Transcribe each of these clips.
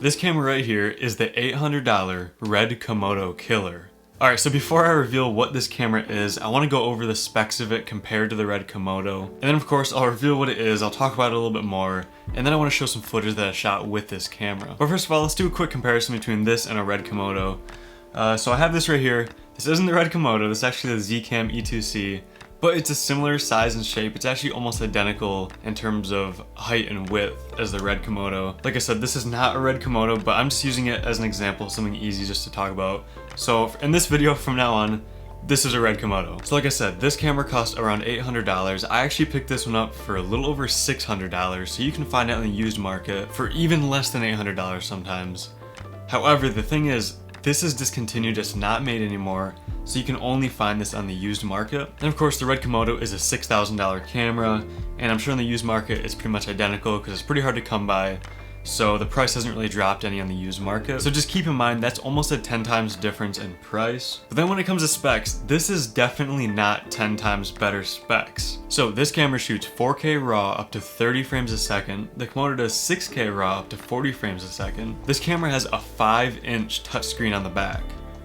This camera right here is the $800 RED Komodo killer. Alright, so before I reveal what this camera is, I want to go over the specs of it compared to the RED Komodo. And then of course I'll reveal what it is, I'll talk about it a little bit more, and then I want to show some footage that I shot with this camera. But first of all, let's do a quick comparison between this and a RED Komodo. So I have this right here. This isn't the RED Komodo, this is actually the Zcam E2C. But it's a similar size and shape. It's actually almost identical in terms of height and width as the RED Komodo. Like I said, this is not a RED Komodo, but I'm just using it as an example, something easy just to talk about. So in this video from now on, this is a RED Komodo. So like I said, this camera cost around $800. I actually picked this one up for a little over $600, so you can find it on the used market for even less than $800 sometimes. However, the thing is, this is discontinued, it's not made anymore, so you can only find this on the used market. And of course the RED Komodo is a $6,000 camera, and I'm sure in the used market it's pretty much identical because it's pretty hard to come by, so the price hasn't really dropped any on the used market. So just keep in mind that's almost a 10 times difference in price. But then when it comes to specs, this is definitely not 10 times better specs. So this camera shoots 4K RAW up to 30 frames a second. The Komodo does 6K RAW up to 40 frames a second. This camera has a 5-inch touchscreen on the back,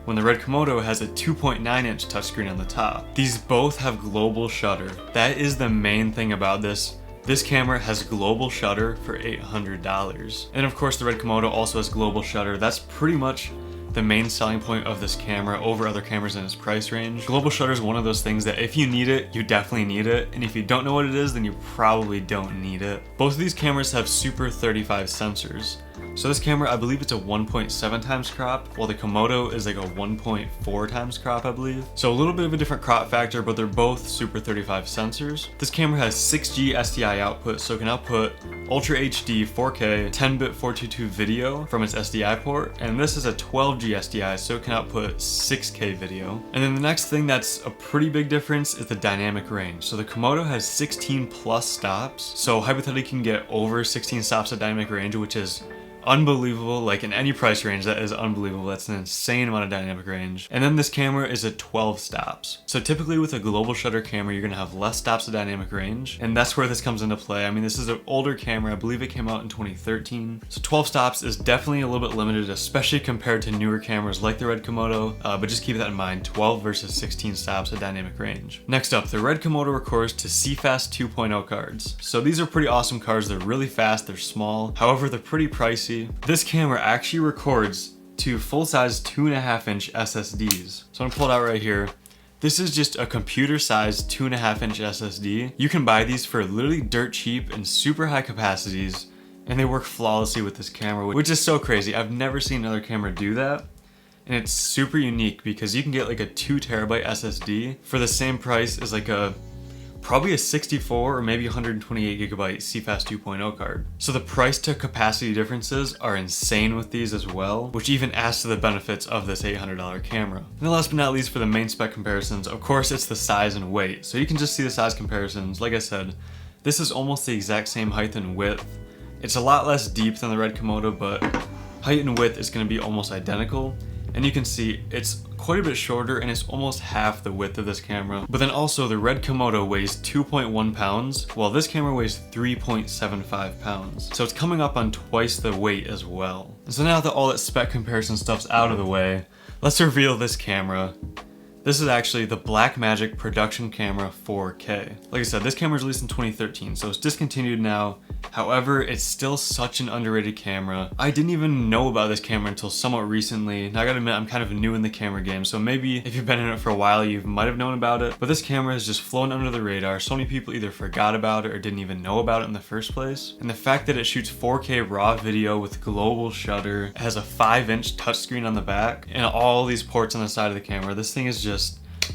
when the RED Komodo has a 2.9-inch touchscreen on the top. These both have global shutter. That is the main thing about this. This camera has global shutter for $800. And of course the RED Komodo also has global shutter. That's pretty much the main selling point of this camera over other cameras in its price range. Global shutter is one of those things that if you need it, you definitely need it. And if you don't know what it is, then you probably don't need it. Both of these cameras have Super 35 sensors. So this camera, I believe it's a 1.7 times crop, while the Komodo is like a 1.4 times crop, I believe. So a little bit of a different crop factor, but they're both Super 35 sensors. This camera has 6G SDI output, so it can output Ultra HD 4K 10-bit 422 video from its SDI port, and this is a 12G SDI, so it can output 6K video. And then the next thing that's a pretty big difference is the dynamic range. So the Komodo has 16 plus stops, so hypothetically you can get over 16 stops at dynamic range, which is unbelievable. Like in any price range, that is unbelievable. That's an insane amount of dynamic range. And then this camera is at 12 stops. So typically with a global shutter camera, you're gonna have less stops of dynamic range, and that's where this comes into play. I mean, this is an older camera. I believe it came out in 2013. So 12 stops is definitely a little bit limited, especially compared to newer cameras like the RED Komodo, but just keep that in mind, 12 versus 16 stops of dynamic range. Next up, the RED Komodo records to CFast 2.0 cards. So these are pretty awesome cards. They're really fast, they're small. However, they're pretty pricey. This camera actually records to full-size 2.5-inch SSDs. So I'm gonna pull it out right here. This is just a computer-sized 2.5-inch SSD. You can buy these for literally dirt cheap and super high capacities, and they work flawlessly with this camera, which is so crazy. I've never seen another camera do that. And it's super unique because you can get like a 2 terabyte SSD for the same price as like probably a 64 or maybe 128 gigabyte CFast 2.0 card. So the price to capacity differences are insane with these as well, which even adds to the benefits of this $800 camera. And then last but not least, for the main spec comparisons, of course it's the size and weight. So you can just see the size comparisons. Like I said, this is almost the exact same height and width. It's a lot less deep than the RED Komodo, but height and width is going to be almost identical. And you can see it's quite a bit shorter and it's almost half the width of this camera. But then also the RED Komodo weighs 2.1 pounds, while this camera weighs 3.75 pounds. So it's coming up on twice the weight as well. And so now that all that spec comparison stuff's out of the way, let's reveal this camera. This is actually the Blackmagic Production Camera 4K. Like I said, this camera was released in 2013, so it's discontinued now. However, it's still such an underrated camera. I didn't even know about this camera until somewhat recently. Now I gotta admit, I'm kind of new in the camera game, so maybe if you've been in it for a while, you might have known about it. But this camera has just flown under the radar. So many people either forgot about it or didn't even know about it in the first place. And the fact that it shoots 4K RAW video with global shutter, it has a 5-inch touchscreen on the back, and all these ports on the side of the camera, this thing is just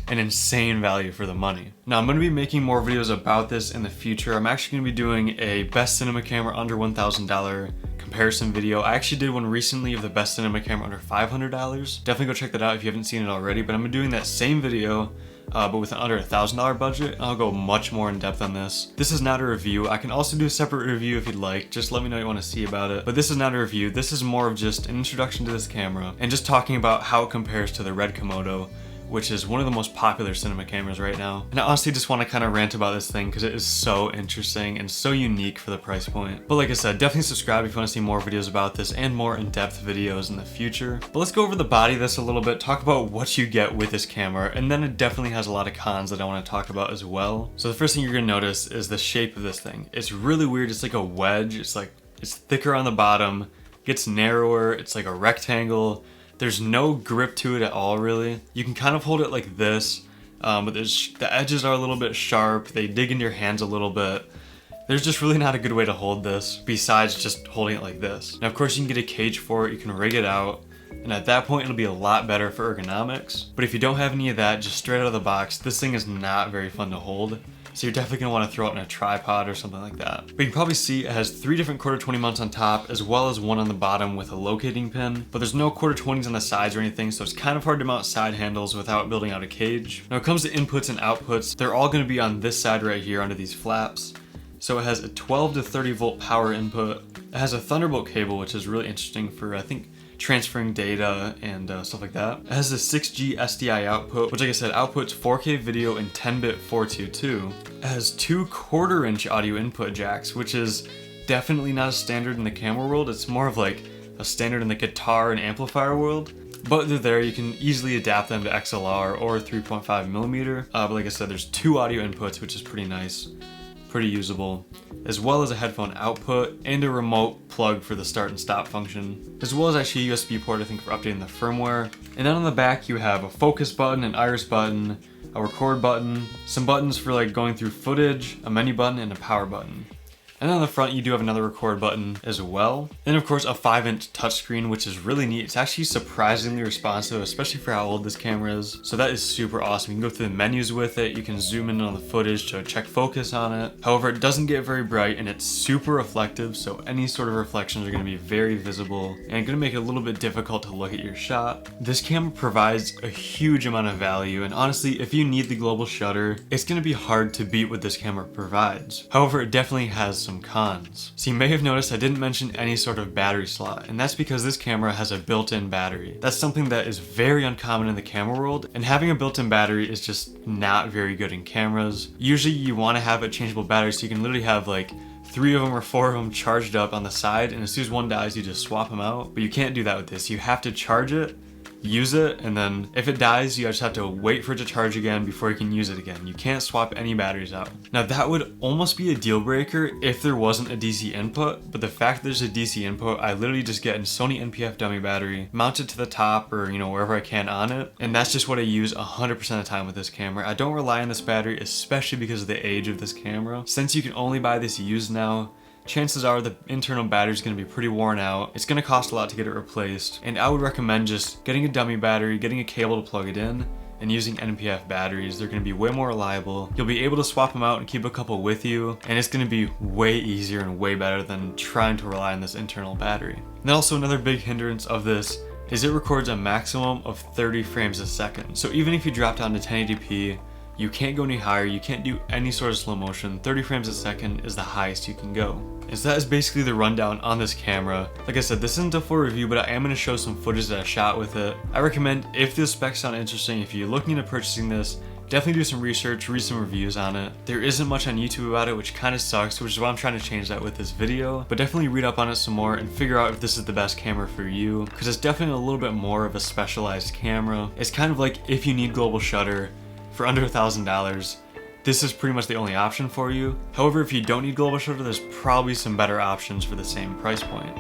an insane value for the money. Now I'm going to be making more videos about this in the future. I'm actually going to be doing a best cinema camera under $1,000 comparison video. I actually did one recently of the best cinema camera under $500. Definitely go check that out if you haven't seen it already, but I'm doing that same video but with an under $1,000 budget. I'll go much more in depth on this. This is not a review. I can also do a separate review if you'd like. Just let me know what you want to see about it. But this is not a review. This is more of just an introduction to this camera and just talking about how it compares to the RED Komodo, which is one of the most popular cinema cameras right now. And I honestly just want to kind of rant about this thing because it is so interesting and so unique for the price point. But like I said, definitely subscribe if you want to see more videos about this and more in-depth videos in the future. But let's go over the body of this a little bit, talk about what you get with this camera, and then it definitely has a lot of cons that I want to talk about as well. So the first thing you're going to notice is the shape of this thing. It's really weird. It's like a wedge. It's thicker on the bottom, gets narrower. It's like a rectangle. There's no grip to it at all, really. You can kind of hold it like this, but the edges are a little bit sharp. They dig into your hands a little bit. There's just really not a good way to hold this besides just holding it like this. Now, of course, you can get a cage for it. You can rig it out. And at that point, it'll be a lot better for ergonomics. But if you don't have any of that, just straight out of the box, this thing is not very fun to hold. So you're definitely going to want to throw it in a tripod or something like that. But you can probably see it has 3 different quarter 20 mounts on top, as well as one on the bottom with a locating pin. But there's no quarter 20s on the sides or anything, so it's kind of hard to mount side handles without building out a cage. Now, when it comes to inputs and outputs, they're all going to be on this side right here under these flaps. So it has a 12 to 30 volt power input. It has a Thunderbolt cable, which is really interesting for, I think, transferring data and stuff like that. It has a 6G SDI output, which like I said, outputs 4K video in 10-bit 422. It has 2 1/4-inch audio input jacks, which is definitely not a standard in the camera world. It's more of like a standard in the guitar and amplifier world. But they're there, you can easily adapt them to XLR or 3.5mm. But like I said, there's 2 audio inputs, which is pretty nice. Pretty usable, as well as a headphone output and a remote plug for the start and stop function, as well as actually a USB port, I think, for updating the firmware. And then on the back you have a focus button, an iris button, a record button, some buttons for like going through footage, a menu button, and a power button. And then on the front, you do have another record button as well. And of course, a 5-inch touchscreen, which is really neat. It's actually surprisingly responsive, especially for how old this camera is. So that is super awesome. You can go through the menus with it. You can zoom in on the footage to check focus on it. However, it doesn't get very bright and it's super reflective. So any sort of reflections are going to be very visible and going to make it a little bit difficult to look at your shot. This camera provides a huge amount of value. And honestly, if you need the global shutter, it's going to be hard to beat what this camera provides. However, it definitely has some cons. So you may have noticed I didn't mention any sort of battery slot, and that's because this camera has a built-in battery. That's something that is very uncommon in the camera world, and having a built-in battery is just not very good in cameras. Usually you want to have a changeable battery so you can literally have like 3 of them or 4 of them charged up on the side, and as soon as one dies you just swap them out. But you can't do that with this. You have to charge it, use it, and then if it dies, you just have to wait for it to charge again before you can use it again. You can't swap any batteries out. Now that would almost be a deal breaker if there wasn't a DC input, but the fact that there's a DC input, I literally just get a Sony NPF dummy battery, mount it to the top or wherever I can on it, and that's just what I use 100% of the time with this camera. I don't rely on this battery, especially because of the age of this camera. Since you can only buy this used now, chances are the internal battery is going to be pretty worn out. It's going to cost a lot to get it replaced, and I would recommend just getting a dummy battery, getting a cable to plug it in, and using NPF batteries. They're going to be way more reliable. You'll be able to swap them out and keep a couple with you, and it's going to be way easier and way better than trying to rely on this internal battery. And then also another big hindrance of this is it records a maximum of 30 frames a second. So even if you drop down to 1080p, you can't go any higher, you can't do any sort of slow motion. 30 frames a second is the highest you can go. And so that is basically the rundown on this camera. Like I said, this isn't a full review, but I am going to show some footage that I shot with it. I recommend, if the specs sound interesting, if you're looking into purchasing this, definitely do some research, read some reviews on it. There isn't much on YouTube about it, which kind of sucks, which is why I'm trying to change that with this video. But definitely read up on it some more and figure out if this is the best camera for you, because it's definitely a little bit more of a specialized camera. It's kind of like if you need global shutter for under $1,000, this is pretty much the only option for you. However, if you don't need global shutter, there's probably some better options for the same price point.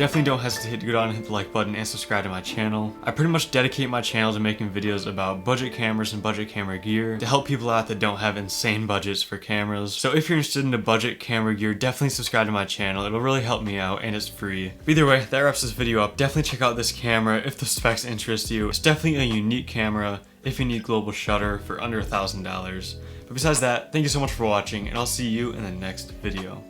definitely don't hesitate to go down and hit the like button and subscribe to my channel. I pretty much dedicate my channel to making videos about budget cameras and budget camera gear to help people out that don't have insane budgets for cameras. So if you're interested in the budget camera gear, definitely subscribe to my channel. It'll really help me out and it's free. But either way, that wraps this video up. Definitely check out this camera if the specs interest you. It's definitely a unique camera if you need global shutter for under $1,000. But besides that, thank you so much for watching, and I'll see you in the next video.